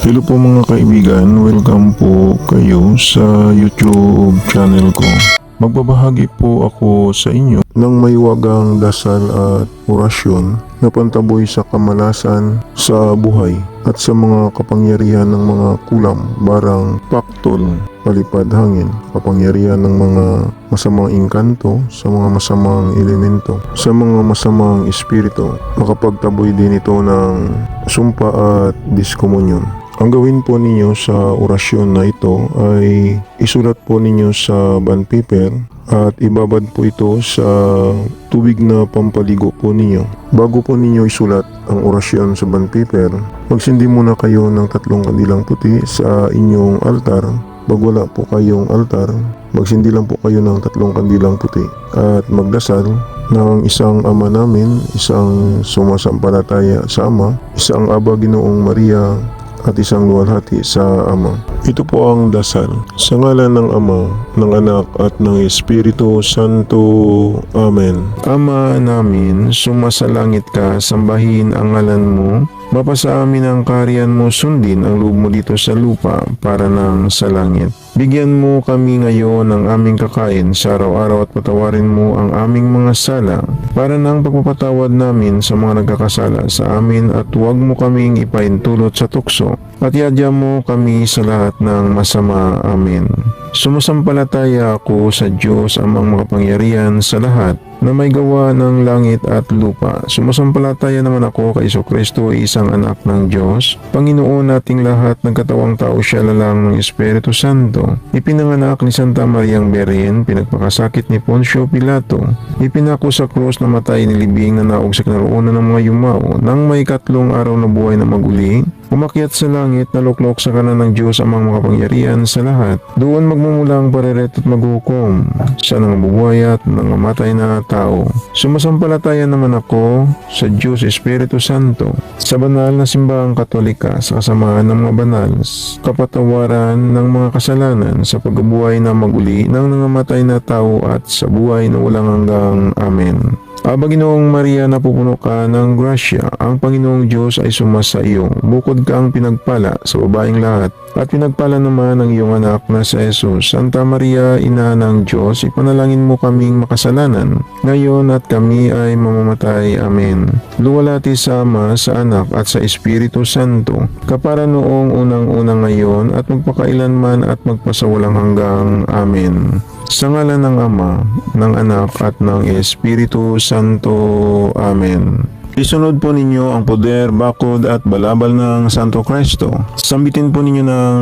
Hello po mga kaibigan, welcome po kayo sa YouTube channel ko. Magbabahagi po ako sa inyo ng may wagang dasal at orasyon na pantaboy sa kamalasan sa buhay at sa mga kapangyarihan ng mga kulam, barang, paktol, palipad hangin, kapangyarihan ng mga masamang engkanto, sa mga masamang elemento, sa mga masamang espiritu. Makapagtaboy din ito ng sumpa at diskomunyon. Ang gawin po ninyo sa orasyon na ito ay isulat po ninyo sa bond paper at ibabad po ito sa tubig na pampaligo po ninyo. Bago po ninyo isulat ang orasyon sa bond paper, magsindi muna kayo ng 3 kandilang puti sa inyong altar. Pag wala po kayong altar, magsindi lang po kayo ng 3 kandilang puti at magdasal ng isang Ama namin, isang sumasampalataya sa Ama, isang Aba Ginoong Maria, at isang luwalhati sa Ama. Ito po ang dasal. Sa ngalan ng Ama, ng Anak at ng Espiritu Santo. Amen. Ama namin, sumasalangit ka, sambahin ang ngalan mo. Mapasa amin ang kaharian mo, sundin ang loob mo dito sa lupa para nang sa langit. Bigyan mo kami ngayon ng aming kakain sa araw-araw at patawarin mo ang aming mga sala para nang pagpapatawad namin sa mga nagkakasala sa amin at huwag mo kaming ipaintulot sa tukso at iadya mo kami sa lahat ng masama. Amen. Sumasampalataya ako sa Diyos amang makapangyarihan sa lahat na may gawa ng langit at lupa. Sumasampalataya naman ako kay Jesucristo, isang anak ng Diyos, Panginoon nating lahat, ng katawang tao, siya lalang ng Espiritu Santo. Ipinanganak ni Santa Mariang Berhen, pinagpakasakit ni Poncio Pilato, ipinako sa krus, namatay, nilibing, nanaog sa kinaroonan ng mga yumao, nang may 3 araw na buhay na maguli, umakyat sa langit, naluklok sa kanan ng Diyos amang makapangyarihan sa lahat. Doon magmumula ang pareret at maghukom sa nangabubuhay at nangamatay na tao. Sumasampalataya naman ako sa Diyos Espiritu Santo, sa banal na simbahang Katolika, sa kasamaan ng mga banal, kapatawaran ng mga kasalanan, sa pagkabuhay na maguli ng nangamatay na tao at sa buhay na walang hanggang. Amen. Aba Ginoong Maria, napupuno ka ng grasya, ang Panginoong Diyos ay sumasa iyo. Bukod kang pinagpala sa babaeng lahat, at pinagpala naman ang iyong anak na si Jesus. Santa Maria, Ina ng Diyos, ipanalangin mo kaming makasalanan, ngayon at kami ay mamamatay. Amen. Luwalhati sa Ama, sa Anak, at sa Espiritu Santo, kapara noong unang-unang ngayon, at magpakailanman at magpasawalang hanggang. Amen. Sa ngalan ng Ama, ng Anak, at ng Espiritu Santo. Amen. Isunod po ninyo ang poder, bakod at balabal ng Santo Cristo. Sambitin po ninyo ng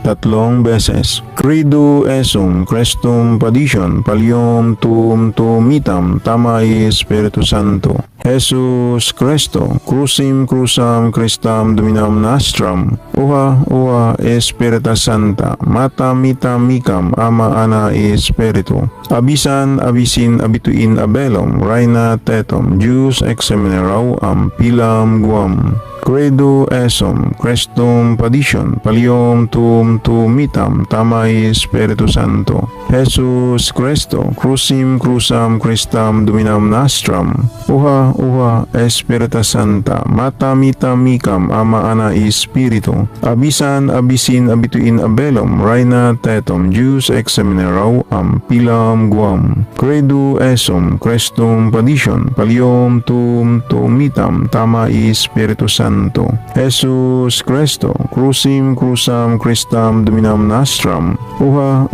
3 beses. Credo esum, Christum padicam, pallium tuum tumitam, tamai Espiritu Santo. Jesus Christo, crucim crucam Christam dominam nostrum, uha Espiritus Santa, mata mita micam, ama ana Espiritu, abisan abisin abituin abelum, reina tetum, Deus exeminarau am pilam guam. Credo esum, Christum padicam, pallium tuum tumitam, tamai Espiritu Santo. Jesus Christo, crucim crucam Christam dominam nostrum, uha Espiritus Santa, mata mita micam, ama ana Espiritu, abisan abisin abituin abelum, reina tetum, Deus exeminarau am pilam guam. Credo esum, Christum padicam, pallium tuum tumitam, tamai Espiritu Santo. Jesus Christo, crucim crucam Christam dominam nostrum, uha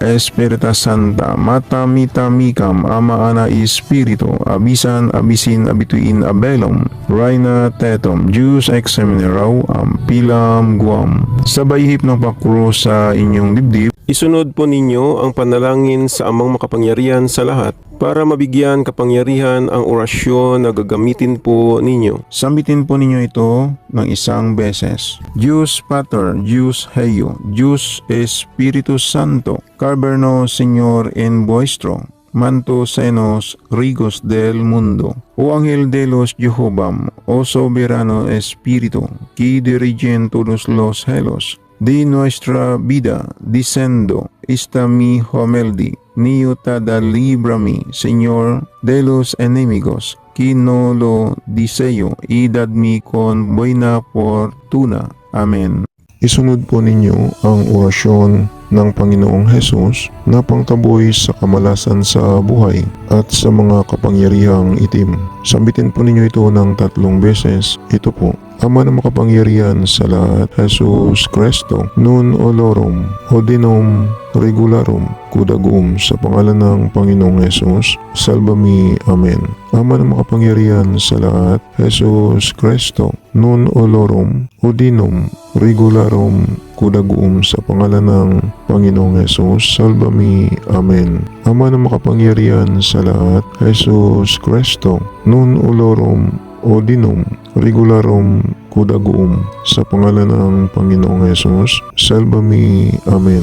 Espiritus Santa, mata mita micam, ama ana Espiritu, abisan abisin abituin abelum, reina tetum, Deus exeminarau am pilam guam. Sabay hip ng pakro sa inyong dibdib. Isunod po ninyo ang panalangin sa Amang makapangyarihan sa lahat para mabigyan kapangyarihan ang orasyon na gagamitin po ninyo. Sambitin po ninyo ito ng 1 beses. Deus Pater, Deus Heio, Deus Espiritu Santo, carberno Señor en vuestro, manto senos rigos del mundo. O Ángel de los Jehová, o soberano Espíritu, que dirigen todos los cielos, de nuestra vida, diciendo, esta mi homeldi, niutada librami, Señor, de los enemigos, que no lo deseo, y dadme con buena fortuna. Amen. isunod po ninyo ang orasyon ng Panginoong Hesus na pangtaboy sa kamalasan sa buhay at sa mga kapangyarihang itim. Sambitin po ninyo ito ng 3 beses. Ito po: Ama na makapangyarihan sa lahat, Jesus Cristo, nun olorum, odinum, regularum, kudagum, sa pangalan ng Panginoong Hesus, salvami. Amen. Ama na makapangyarihan sa lahat, Jesus Cristo, nun olorum, odinum, regularum, kudagum, sa pangalan ng Panginoong Hesus, salvami. Amen. Ama na makapangyarihan sa lahat, Jesus Cristo, nun olorum, odinum, regularum, kudagum, sa pangalan ng Panginoong Hesus, salvami. Amen.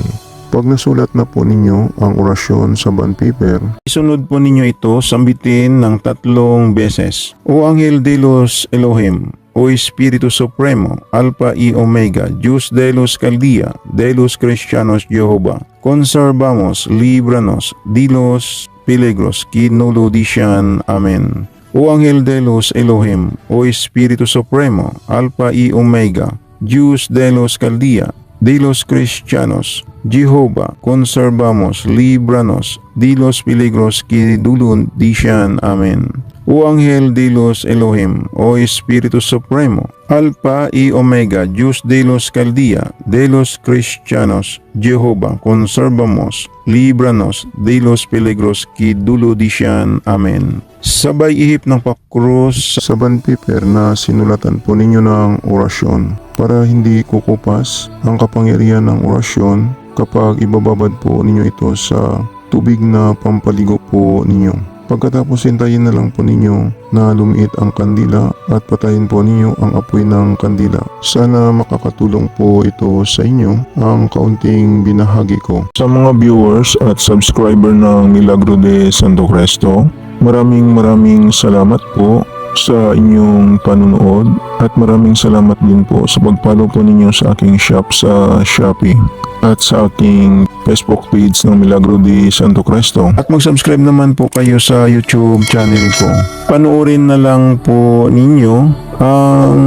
Pag nasulat na po ninyo ang orasyon sa bond paper, isunod po ninyo ito sambitin ng 3 beses. O Anghel de los Elohim, O Espiritu Supremo, Alpha y Omega, Dios de los Caldea, de los Cristianos Jehová, conservamos, líbranos de los peligros que no lo dicen. Amen. O Ángel de los Elohim, O Espíritu Supremo, Alpha y Omega, Dios de los Caldea, de los Cristianos, Jehová, conservamos, líbranos de los peligros que dulun dicen. Amen. O Ángel de los Elohim, O Espíritu Supremo, Alpha y Omega, Dios de los Caldea, de los Cristianos, Jehová, conservamos, líbranos de los peligros que dulo dicen. Amen. Sabay ihip ng pakrus sa bond paper na sinulatan po ninyo ng orasyon para hindi kukupas ang kapangyarihan ng orasyon kapag ibababad po ninyo ito sa tubig na pampaligo po ninyo. Pagkatapos hintayin na lang po ninyo na lumiit ang kandila at patayin po ninyo ang apoy ng kandila. Sana makakatulong po ito sa inyo ang kaunting binahagi ko. Sa mga viewers at subscriber ng Milagro de Santo Cristo, maraming salamat po sa inyong panunood at maraming salamat din po sa pag-follow po ninyo sa aking shop sa Shopee at sa aking Facebook page ng Milagro de Santo Cristo. At mag-subscribe naman po kayo sa YouTube channel ko. Panoorin na lang po ninyo ang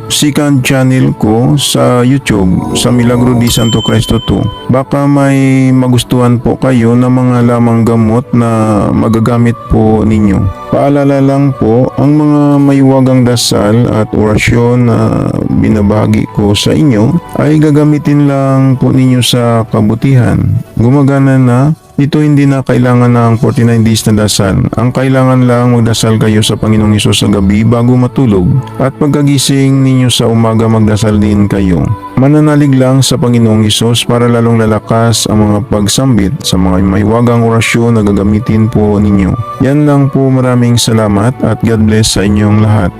second channel ko sa YouTube, sa Milagro de Santo Cristo 2. Baka may magustuhan po kayo na mga lamang gamot na magagamit po ninyo. Paalala lang po, ang mga maywagang dasal at orasyon na binabahagi ko sa inyo ay gagamitin lang po ninyo sa kabutihan. Gumagana na. Ito hindi na kailangan ng 49 days na dasal. Ang kailangan lang magdasal kayo sa Panginoong Hesus sa gabi bago matulog. At pagkagising ninyo sa umaga magdasal din kayo. Mananalig lang sa Panginoong Hesus para lalong lalakas ang mga pagsambit sa mga mahiwagang orasyon na gagamitin po ninyo. Yan lang po, maraming salamat at God bless sa inyong lahat.